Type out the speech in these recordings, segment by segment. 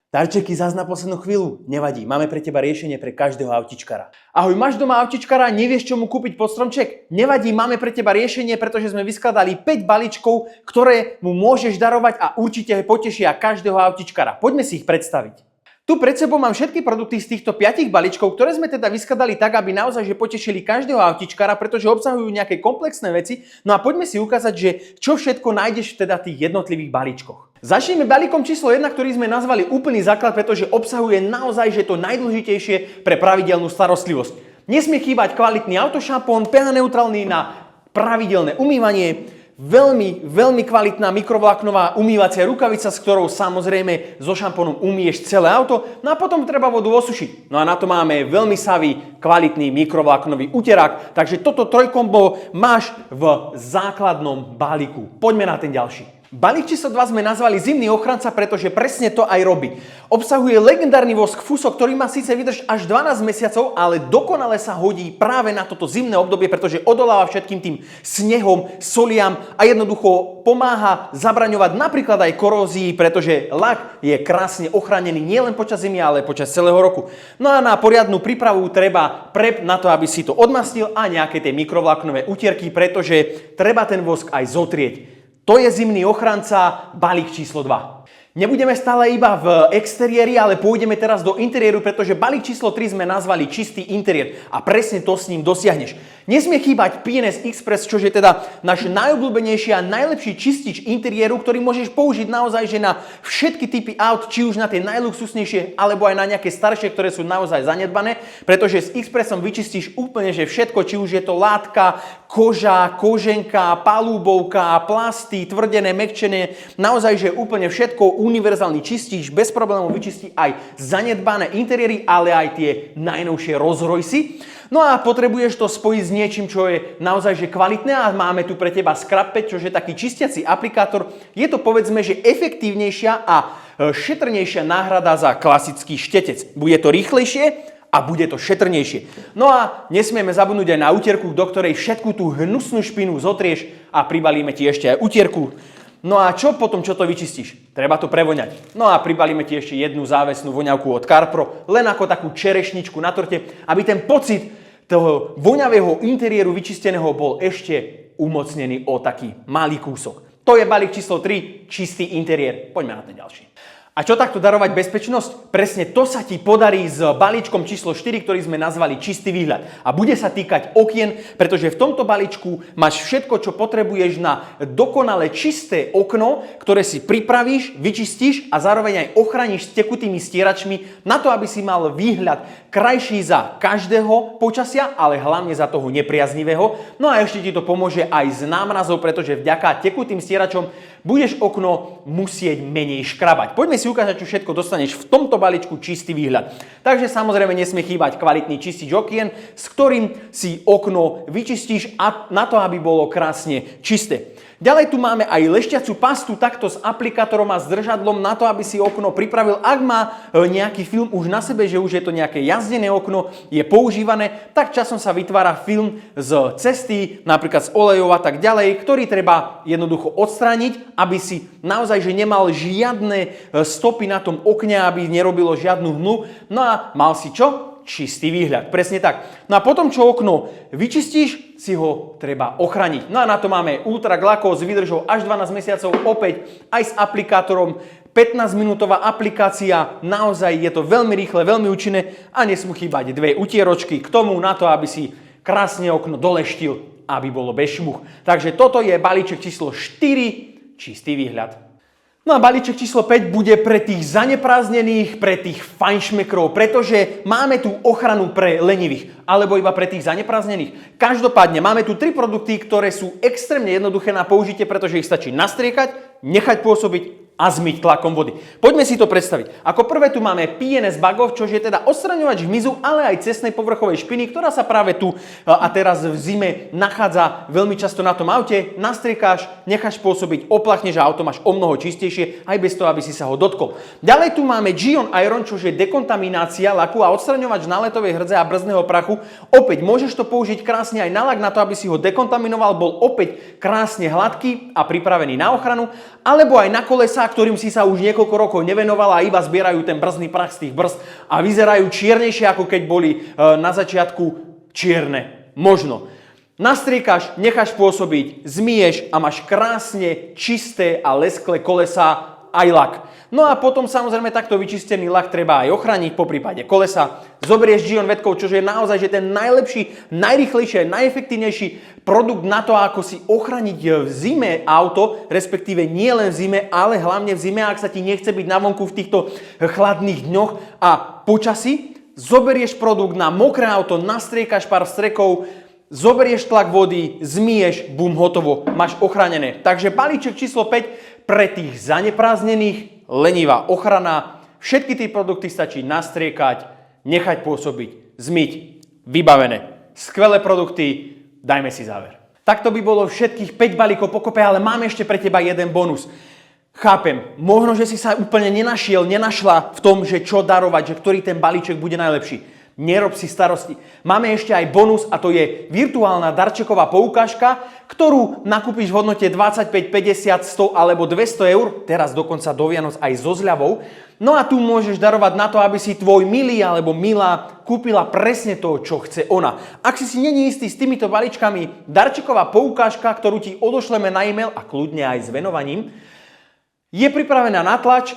Darčeky zás na poslednú chvíľu? Nevadí, máme pre teba riešenie pre každého autičkara. Ahoj, máš doma autičkara, nevieš čo mu kúpiť pod stromček? Nevadí, máme pre teba riešenie, pretože sme vyskladali 5 balíčkov, ktoré mu môžeš darovať a určite potešia každého autičkara. Poďme si ich predstaviť. Tu pred sebou mám všetky produkty z týchto 5 balíčkov, ktoré sme teda vyskladali tak, aby naozaj potešili každého autičkara, pretože obsahujú nejaké komplexné veci. No a poďme si ukázať, že čo všetko nájdeš teda v tých jednotlivých balíčkoch. Začneme balíkom číslo 1, ktorý sme nazvali úplný základ, pretože obsahuje naozaj to najdôležitejšie pre pravidelnú starostlivosť. Nesmie chýbať kvalitný autošampón, pH neutrálny na pravidelné umývanie, veľmi kvalitná mikrovláknová umývacia rukavica, s ktorou samozrejme so šampónom umieš celé auto, no a potom treba vodu osušiť. No a na to máme veľmi savý, kvalitný mikrovláknový uterák, takže toto trojkombo máš v základnom balíku. Poďme na ten ďalší. Balík číslo 2 sme nazvali zimný ochranca, pretože presne to aj robí. Obsahuje legendárny vosk Fuso, ktorý má síce vydrž až 12 mesiacov, ale dokonale sa hodí práve na toto zimné obdobie, pretože odoláva všetkým tým snehom, soliam a jednoducho pomáha zabraňovať napríklad aj korózii, pretože lak je krásne ochránený nielen počas zimy, ale počas celého roku. No a na poriadnu prípravu treba prep na to, aby si to odmastil a nejaké tie mikrovláknové utierky, pretože treba ten vosk aj zotrieť. To je zimný ochranca, balík číslo 2. Nebudeme stále iba v exteriéri, ale pôjdeme teraz do interiéru, pretože balík číslo 3 sme nazvali čistý interiér a presne to s ním dosiahneš. Nesmie chýbať P&S Express, čo je teda náš najobľúbenejší a najlepší čistič interiéru, ktorý môžeš použiť naozaj na všetky typy aut, či už na tie najluxusnejšie, alebo aj na nejaké staršie, ktoré sú naozaj zanedbané, pretože s Expressom vyčistíš úplne že všetko, či už je to látka, koža, koženka, palúbovka, plasty, tvrdené, mäkčené, naozaj že úplne všetko, univerzálny čistič, bez problémov vyčistí aj zanedbané interiéry, ale aj tie najnovšie Rolls Royce. No a potrebuješ to spojiť s niečím, čo je naozaj že kvalitné a máme tu pre teba Scrap-Pad, čo je taký čistiaci aplikátor. Je to povedzme, že efektívnejšia a šetrnejšia náhrada za klasický štetec. Bude to rýchlejšie a bude to šetrnejšie. No a nesmieme zabudnúť aj na utierku, do ktorej všetku tú hnusnú špinu zotrieš a pribalíme ti ešte aj utierku. No a čo potom, čo to vyčistíš? Treba to prevoňať. No a pribalíme ti ešte jednu závesnú voňavku od Carpro, len ako takú čerešničku na torte, aby ten pocit toho voňavého interiéru vyčisteného bol ešte umocnený o taký malý kúsok. To je balík číslo 3, čistý interiér. Poďme na ten ďalší. A čo takto darovať bezpečnosť? Presne to sa ti podarí s balíčkom číslo 4, ktorý sme nazvali čistý výhľad. A bude sa týkať okien, pretože v tomto balíčku máš všetko, čo potrebuješ na dokonale čisté okno, ktoré si pripravíš, vyčistíš a zároveň aj ochrániš s tekutými stieračmi na to, aby si mal výhľad krajší za každého počasia, ale hlavne za toho nepriaznivého. No a ešte ti to pomôže aj s námrazou, pretože vďaka tekutým stieračom budeš okno musieť menej škrabať. Poďme si ukázať, čo všetko dostaneš v tomto balíčku čistý výhľad. Takže samozrejme nesmie chýbať kvalitný čistič okien, s ktorým si okno vyčistíš a na to, aby bolo krásne čisté. Ďalej tu máme aj lešťaciu pastu takto s aplikátorom a s držadlom na to, aby si okno pripravil. Ak má nejaký film už na sebe, že už je to nejaké jazdené okno, je používané, tak časom sa vytvára film z cesty, napríklad z olejov a tak ďalej, ktorý treba jednoducho odstrániť, aby si naozaj že nemal žiadne stopy na tom okne, aby nerobilo žiadnu hmlu. No a mal si čo? Čistý výhľad. Presne tak. No a potom, čo okno vyčistíš, si ho treba ochraniť. No a na to máme Ultra Glaco s výdržou až 12 mesiacov, opäť aj s aplikátorom. 15-minútová aplikácia, naozaj je to veľmi rýchle, veľmi účinné a nesmú chýbať 2 utieročky k tomu na to, aby si krásne okno doleštil, aby bolo bez šmuch. Takže toto je balíček číslo 4, čistý výhľad. No a balíček číslo 5 bude pre tých zaneprázdnených, pre tých fajnšmekrov, pretože máme tu ochranu pre lenivých, alebo iba pre tých zaneprázdnených. Každopádne máme tu 3 produkty, ktoré sú extrémne jednoduché na použitie, pretože ich stačí nastriekať, nechať pôsobiť a zmyť tlakom vody. Poďme si to predstaviť. Ako prvé tu máme P&S Bug-Off, čo je teda odstraňovač hmyzu, ale aj cestnej povrchovej špiny, ktorá sa práve tu a teraz v zime nachádza veľmi často na tom aute. Nastriekáš, necháš pôsobiť, oplachneš a auto máš o mnoho čistejšie, aj bez toho, aby si sa ho dotkol. Ďalej tu máme Gion Iron, čo je dekontaminácia laku a odstraňovač náletovej hrdze a brzdného prachu. Opäť môžeš to použiť krásne aj na lak, na to, aby si ho dekontaminoval, bol opäť krásne hladký a pripravený na ochranu, alebo aj na kolesách, ktorým si sa už niekoľko rokov nevenovala a iba zbierajú ten brzdný prach z tých brzd a vyzerajú čiernejšie, ako keď boli na začiatku čierne. Možno. Nastriekaš, necháš pôsobiť, zmiješ a máš krásne čisté a lesklé kolesá aj lak. No a potom samozrejme takto vyčistený lak treba aj ochrániť po prípade kolesa. Zoberieš Gion Wetcoat, čo je naozaj že ten najlepší, najrýchlejší a najefektívnejší produkt na to, ako si ochrániť v zime auto, respektíve nie len v zime, ale hlavne v zime, ak sa ti nechce byť na vonku v týchto chladných dňoch a počasí. Zoberieš produkt na mokré auto, nastriekaš pár vstrekov, zoberieš tlak vody, zmiješ, bum, hotovo, máš ochránené. Takže balíček číslo 5 pre tých zaneprázdnených, lenivá ochrana. Všetky tie produkty stačí nastriekať, nechať pôsobiť, zmyť, vybavené. Skvelé produkty, dajme si záver. Takto by bolo všetkých 5 balíkov pokope, ale mám ešte pre teba jeden bonus. Chápem, možno, že si sa úplne nenašla v tom, že čo darovať, že ktorý ten balíček bude najlepší. Nerob si starosti. Máme ešte aj bonus a to je virtuálna darčeková poukážka, ktorú nakúpiš v hodnote 25, 50, 100 alebo 200 eur, teraz dokonca do Vianoc aj so zľavou. No a tu môžeš darovať na to, aby si tvoj milý alebo milá kúpila presne to, čo chce ona. Ak si není istý s týmito balíčkami, darčeková poukážka, ktorú ti odošleme na e-mail a kľudne aj s venovaním, je pripravená na tlač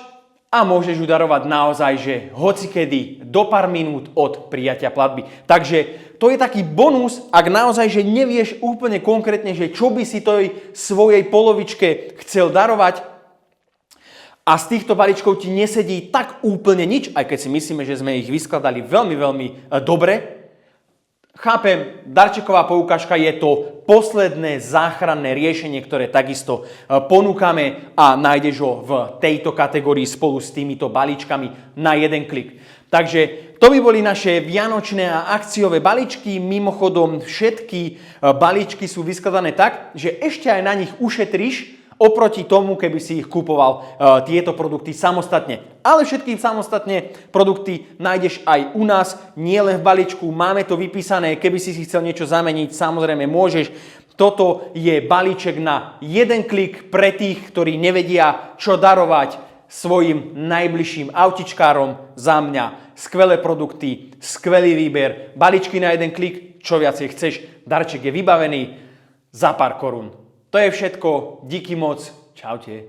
a môžeš ju darovať naozaj, že hocikedy do pár minút od prijatia platby. Takže to je taký bonus, ak naozaj, že nevieš úplne konkrétne, že čo by si tej svojej polovičke chcel darovať a z týchto balíčkov ti nesedí tak úplne nič, aj keď si myslíme, že sme ich vyskladali veľmi, veľmi dobre. Chápem, darčeková poukážka je to posledné záchranné riešenie, ktoré takisto ponúkame a nájdeš ho v tejto kategórii spolu s týmito balíčkami na jeden klik. Takže to by boli naše vianočné a akciové balíčky. Mimochodom, všetky balíčky sú vyskladané tak, že ešte aj na nich ušetríš oproti tomu, keby si ich kupoval tieto produkty samostatne. Ale všetky samostatne produkty nájdeš aj u nás, nie len v balíčku. Máme to vypísané, keby si chcel niečo zameniť, samozrejme môžeš. Toto je balíček na jeden klik pre tých, ktorí nevedia, čo darovať svojim najbližším autičkárom. Za mňa skvelé produkty, skvelý výber, balíčky na jeden klik, čo viacej chceš, darček je vybavený za pár korún. To je všetko, díky moc, čaute.